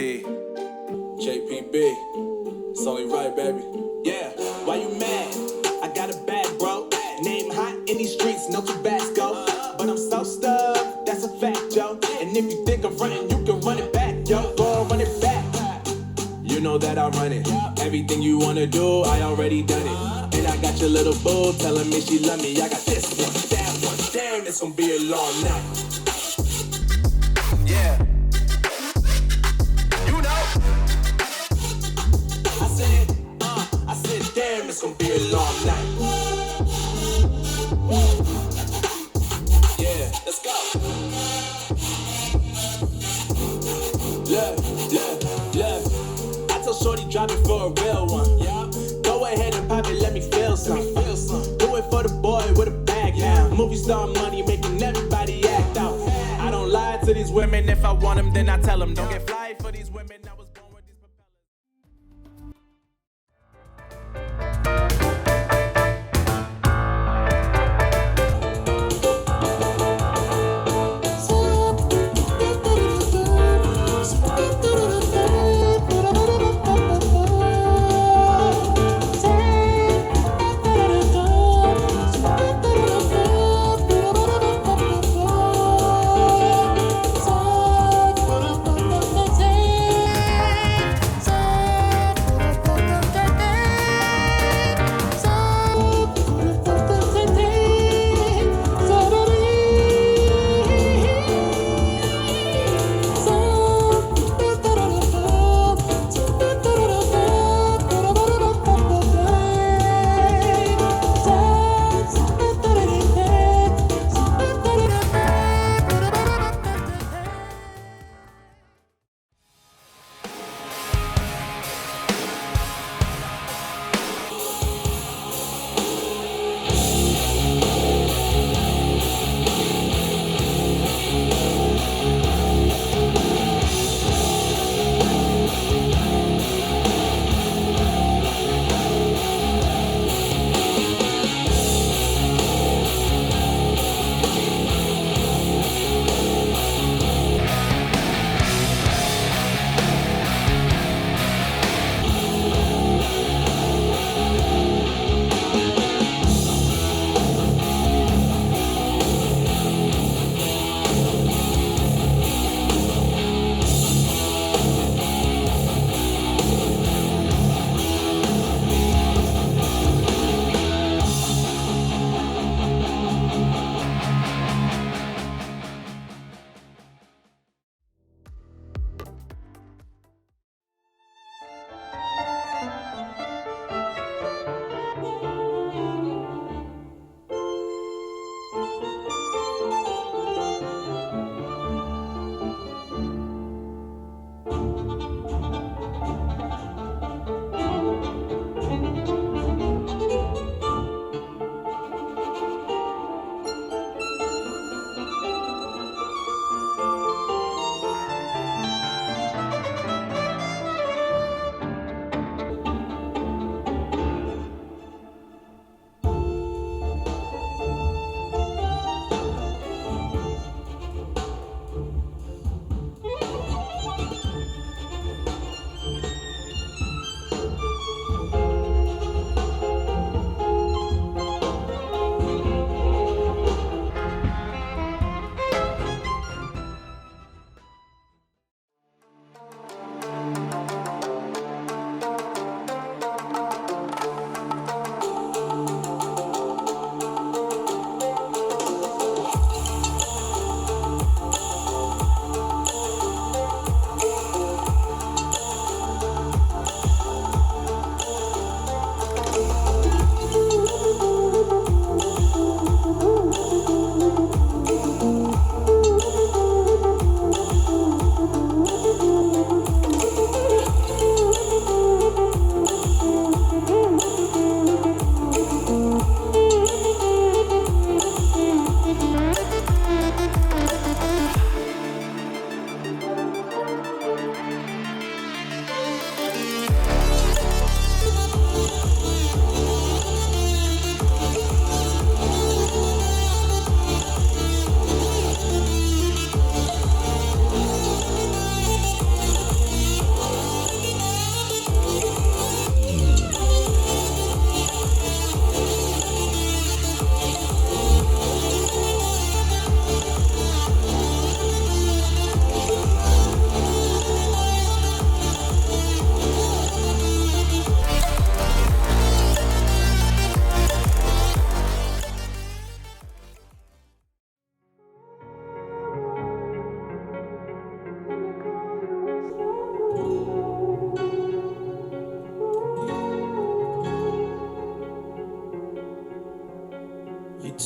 JPB. It's only right, baby. Yeah, why you mad? I got a bag, bro. Name hot in these streets, no Tabasco. But I'm so stuck, that's a fact, yo. And if you think I'm frontin', you can run it back, yo. Go on, run it back. You know that I run it. Everything you wanna do, I already done it. And I got your little boo telling me she love me. I got this one, that one. Damn, it's gonna be a long night. Yeah. You know. I said, damn, it's gonna be a long night. Yeah, let's go. Look. I told Shorty drop it for a real one. Yeah. Go ahead and pop it, let me feel some. Do it for the boy with a bag now. Movie star money making everybody act out. I don't lie to these women. If I want them, then I tell them. Don't get fly for these women. I was born with these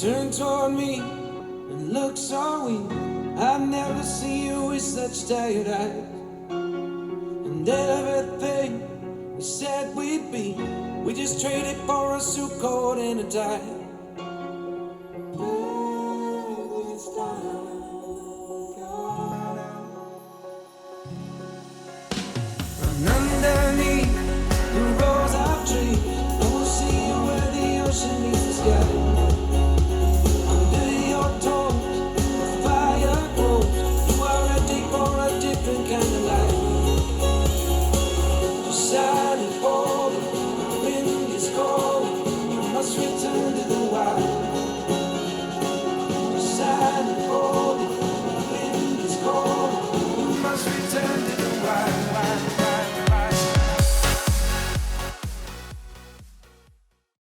Turn toward me and look so weak. I've never seen you with such tired eyes. And everything we said we'd be, we just traded for a suit coat and a tie. Run under